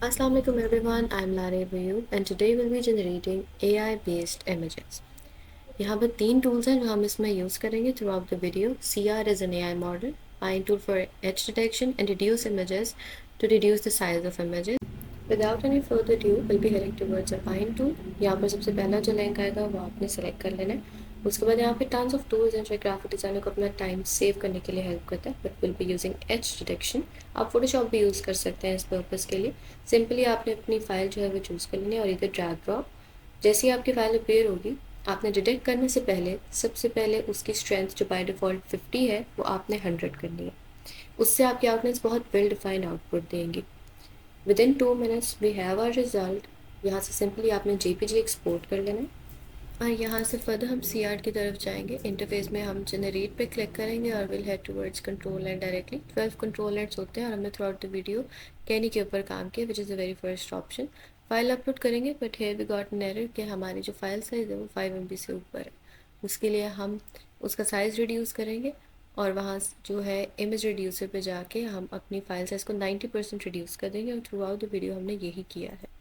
Assalamualaikum everyone, I'm Lara Bayub and today we'll be generating AI based images. यहाँ पर तीन tools हैं जो हम इसमें यूज़ करेंगे through out the video. CR is an AI model, Pine tool for edge detection and reduce images to reduce the size of images. Without any further ado, we'll be heading towards a Pine tool. यहाँ पर सबसे पहला जो link आएगा वो आपने select कर लेना है. उसके बाद यहाँ पे टन्स ऑफ टूल्स हैं जो ग्राफिक डिज़ाइनर को अपना टाइम सेव करने के लिए हेल्प करता है. But will be using as detection. आप फोटोशॉप भी यूज़ कर सकते हैं इस पर्पज़ के लिए. सिंपली आपने अपनी फाइल जो है वो चूज़ कर लेनी है और इधर ड्रैग ड्रॉप. जैसे ही आपकी फाइल अपीयर होगी, आपने डिटेक्ट करने से पहले सबसे पहले उसकी स्ट्रेंथ जो बाय डिफ़ॉल्ट 50 है वो आपने 100 करनी है. उससे आपकी आउटलाइंस बहुत वेल डिफाइंड आउटपुट देंगी. With in 2 minutes we have our result. यहाँ से सिंपली आपने JPG एक्सपोर्ट कर लेना है और यहाँ से फर्दर हम CR की तरफ जाएंगे. इंटरफेस में हम जनरेट पे क्लिक करेंगे और will head towards control and directly 12 control ends होते हैं और हमने थ्रू आउट द वीडियो कैनी के ऊपर काम किया which is the very first option. File upload करेंगे but here we got an error कि हमारी जो फाइल साइज़ है वो 5 MB से ऊपर है. उसके लिए हम उसका साइज़ रिड्यूस करेंगे और वहाँ जो है इमेज रिड्यूसर पे जाके हम अपनी फाइल साइज़ को 90% रिड्यूस कर देंगे और थ्रू आउट द वीडियो हमने यही किया है.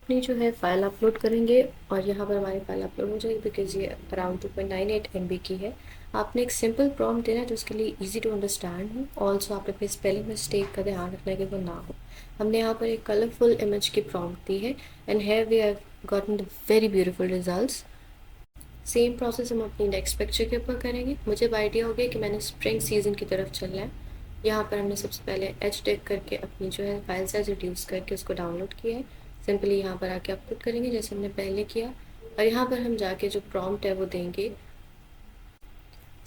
अपनी जो है फ़ाइल अपलोड करेंगे और यहाँ पर हमारी फ़ाइल अपलोड हो जाएगी बिकॉज़ ये अराउंड 2.98 MB की है. आपने एक सिंपल प्रॉम्प्ट देना है जो उसके लिए इजी टू अंडरस्टैंड हो. ऑल्सो आपने अपनी स्पेलिंग मिस्टेक का ध्यान रखना है कि वो ना हो. हमने यहाँ पर एक कलरफुल इमेज की प्रॉम्प्ट दी है and here we have gotten the very beautiful results. Same process हम अपनी नेक्स्ट पिक्चर के ऊपर करेंगे. मुझे अब आइडिया हो गया कि मैंने स्प्रिंग सीजन की तरफ चलना है. यहाँ पर हमने सबसे पहले एच टेक करके अपनी जो है फाइल साइज रिड्यूस करके उसको डाउनलोड किया है. सिंपली यहाँ पर आके अपलोड करेंगे जैसे हमने पहले किया और यहाँ पर हम जाके जो प्रॉम्प्ट है वो देंगे.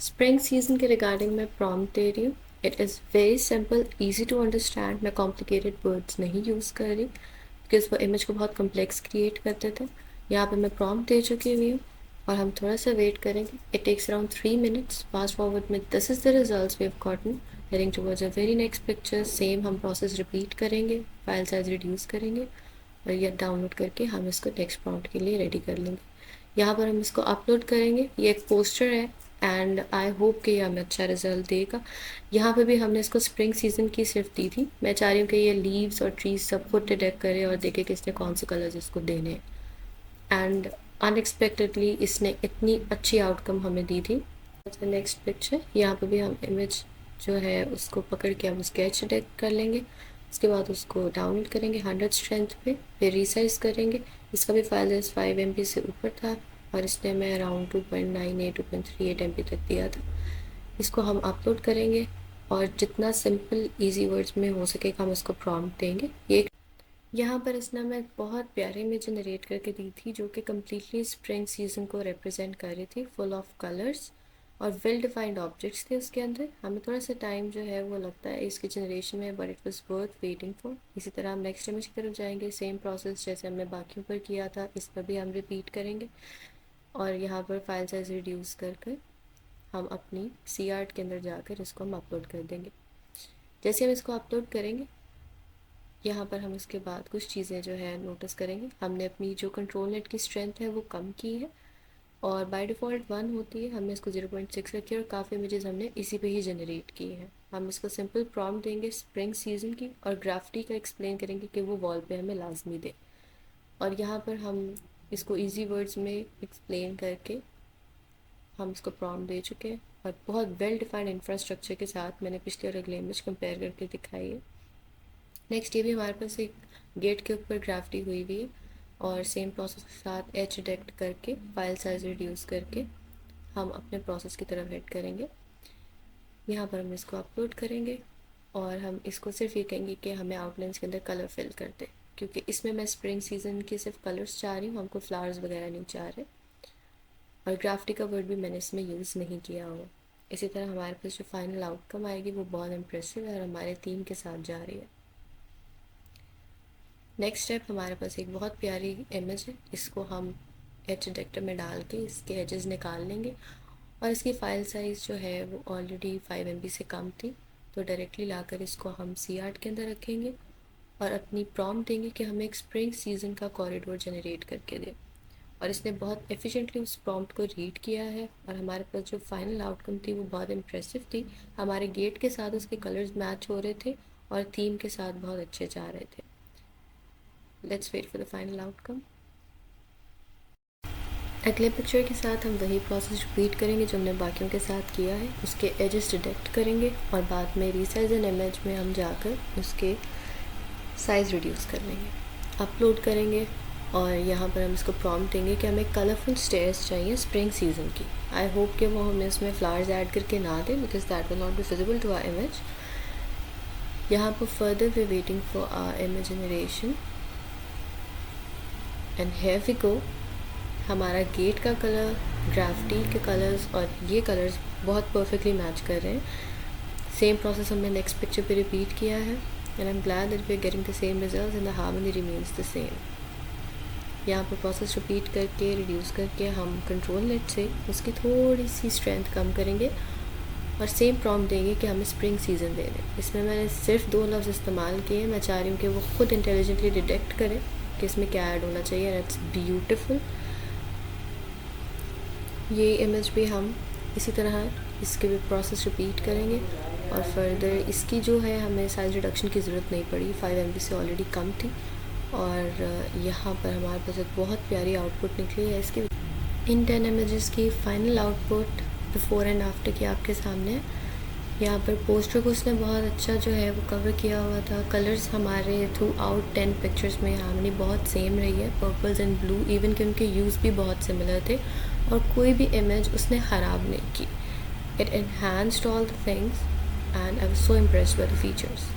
स्प्रिंग सीजन के रिगार्डिंग मैं प्रॉम्प्ट दे रही हूँ. It is very simple, easy to understand. मैं कॉम्प्लिकेटेड वर्ड्स नहीं यूज़ कर रही बिकॉज वो इमेज को बहुत कम्प्लेक्स क्रिएट करते थे. यहाँ पर मैं प्रॉम्प्ट दे चुकी हुई हूँ और हम थोड़ा सा वेट करेंगे. It takes around 3 minutes. Fast forward में this is the results we have gotten. Heading towards a very next picture. Same हम प्रोसेस रिपीट करेंगे. फाइल साइज रिड्यूस करेंगे और ये डाउनलोड करके हम इसको टेक्स्ट प्रॉम्प्ट के लिए रेडी कर लेंगे. यहाँ पर हम इसको अपलोड करेंगे. ये एक पोस्टर है एंड आई होप कि ये हमें अच्छा रिजल्ट देगा. यहाँ पे भी हमने इसको स्प्रिंग सीजन की सिर्फ दी थी. मैं चाह रही हूँ कि ये लीव्स और ट्रीज सब कुछ डिटेक्ट करे और देखे कि इसने कौन से कलर्स इसको देने हैं. एंड अनएक्सपेक्टेडली इसने इतनी अच्छी आउटकम हमें दी थी. Next picture. यहाँ पे भी हम इमेज जो है उसको पकड़ के हम स्केच डिटेक्ट कर लेंगे. उसके बाद उसको डाउनलोड करेंगे 100 स्ट्रेंथ पे. फिर रिसाइज करेंगे. इसका भी फाइल 5 MB से ऊपर था और इसने मैं अराउंड 2.98 2.38 MB तक दिया था. इसको हम अपलोड करेंगे और जितना सिंपल इजी वर्ड्स में हो सके हम उसको प्रॉम्प्ट देंगे. ये यहाँ पर इसने हमें एक बहुत प्यारी इमेज जनरेट करके दी थी जो कि कम्प्लीटली स्प्रिंग सीजन को रिप्रेजेंट कर रही थी. फुल ऑफ कलर्स और वेल डिफाइंड ऑब्जेक्ट्स थे उसके अंदर. हमें थोड़ा सा टाइम जो है वो लगता है इसकी जनरेशन में but it was worth waiting for. इसी तरह हम नेक्स्ट इमेज की तरफ जाएंगे. सेम प्रोसेस जैसे हमने बाकियों पर किया था इस पर भी हम रिपीट करेंगे और यहाँ पर फाइल साइज रिड्यूस कर कर हम अपनी CR के अंदर जाकर इसको हम अपलोड कर देंगे. जैसे हम इसको अपलोड करेंगे यहाँ पर हम उसके बाद कुछ चीज़ें जो है नोटिस करेंगे. हमने अपनी जो कंट्रोल नेट की स्ट्रेंथ है वो कम की है और बाय डिफ़ॉल्ट 1 होती है. हमने इसको 0.6 रखी है और काफ़ी इमेजेस हमने इसी पे ही जनरेट की है. हम इसको सिंपल प्रॉम्प्ट देंगे स्प्रिंग सीजन की और ग्राफिटी का एक्सप्लेन करेंगे कि वो वॉल पे हमें लाजमी दे. और यहाँ पर हम इसको ईजी वर्ड्स में एक्सप्लेन करके हम इसको प्रॉम्प्ट दे चुके हैं और बहुत वेल डिफाइंड इंफ्रास्ट्रक्चर के साथ मैंने पिछले और अगले इमेज कंपेयर करके दिखाई है. नेक्स्ट ये भी हमारे पास एक गेट के ऊपर ग्राफिटी हुई हुई है और सेम प्रोसेस के साथ एच डिटेक्ट करके फाइल साइज रिड्यूस करके हम अपने प्रोसेस की तरफ हेड करेंगे. यहाँ पर हम इसको अपलोड करेंगे और हम इसको सिर्फ ये कहेंगे कि हमें आउटलाइंस के अंदर कलर फिल कर दे क्योंकि इसमें मैं स्प्रिंग सीजन के सिर्फ कलर्स चाह रही हूँ. हमको फ्लावर्स वगैरह नहीं चाह रहे और ग्राफिटी का वर्ड भी मैंने इसमें यूज़ नहीं किया हुआ. इसी तरह हमारे पास जो फाइनल आउटकम आएगी वो बहुत इम्प्रेसिव है और हमारे थीम के साथ जा रही है. नेक्स्ट स्टेप हमारे पास एक बहुत प्यारी इमेज है. इसको हम एच डिटेक्टर में डाल के इसके एजेस निकाल लेंगे और इसकी फ़ाइल साइज़ जो है वो ऑलरेडी 5 MB से कम थी तो डायरेक्टली लाकर इसको हम CR के अंदर रखेंगे और अपनी प्रॉम्प्ट देंगे कि हमें एक स्प्रिंग सीजन का कॉरिडोर जनरेट करके दे. और इसने बहुत एफिशिएंटली उस प्रॉम्प्ट को रीड किया है और हमारे पास जो फाइनल आउटकम थी वो बहुत इम्प्रेसिव थी. हमारे गेट के साथ उसके कलर्स मैच हो रहे थे और थीम के साथ बहुत अच्छे जा रहे थे। Let's wait for the final outcome. अगले पिक्चर के साथ हम वही प्रोसेस रिपीट करेंगे जो हमने बाकियों के साथ किया है। उसके एजेस डिटेक्ट करेंगे और बाद में रीसाइज एन इमेज में हम जाकर उसके साइज़ रिड्यूस कर लेंगे, अपलोड करेंगे और यहाँ पर हम इसको प्रॉम्प्ट देंगे कि हमें कलरफुल स्टेयर्स चाहिए स्प्रिंग सीज़न की। आई होप कि वो हमें इसमें फ्लावर्स ऐड करके ना दें because that will not be visible to our image. यहाँ पर further we waiting for our image generation and here we go. हमारा गेट का कलर, ग्राफिटी के कलर्स और ये कलर्स बहुत परफेक्टली मैच कर रहे हैं। सेम प्रोसेस हमने नेक्स्ट पिक्चर पे रिपीट किया है and I am glad that we are getting the same results and the harmony remains the same. यहाँ पर प्रोसेस रिपीट करके रिड्यूस करके हम कंट्रोल नेट से उसकी थोड़ी सी स्ट्रेंथ कम करेंगे और सेम प्रॉम्प्ट देंगे कि हमें स्प्रिंग सीज़न दे दें। इसमें मैंने सिर्फ 2 लफ्ज़ इस्तेमाल किए। मैं चाह रही हूँ कि वो खुद इंटेलिजेंटली डिटेक्ट करें कि इसमें क्या ऐड होना चाहिए एंड इट्स ब्यूटिफुल। ये इमेज भी हम इसी तरह इसके भी प्रोसेस रिपीट करेंगे और फर्दर इसकी जो है हमें साइज़ रिडक्शन की ज़रूरत नहीं पड़ी, 5 MB से ऑलरेडी कम थी और यहाँ पर हमारे पास एक बहुत प्यारी आउटपुट निकली है इसकी। इन 10 इमेजेस की final output before and after की आपके सामने है। यहाँ पर पोस्टर को उसने बहुत अच्छा जो है वो कवर किया हुआ था। कलर्स हमारे थ्रू आउट 10 पिक्चर्स में हार्मनी बहुत सेम रही है, पर्पल्स एंड ब्लू, इवन कि उनके यूज़ भी बहुत सिमिलर थे और कोई भी इमेज उसने ख़राब नहीं की। It enhanced all the things and I was so impressed by the features.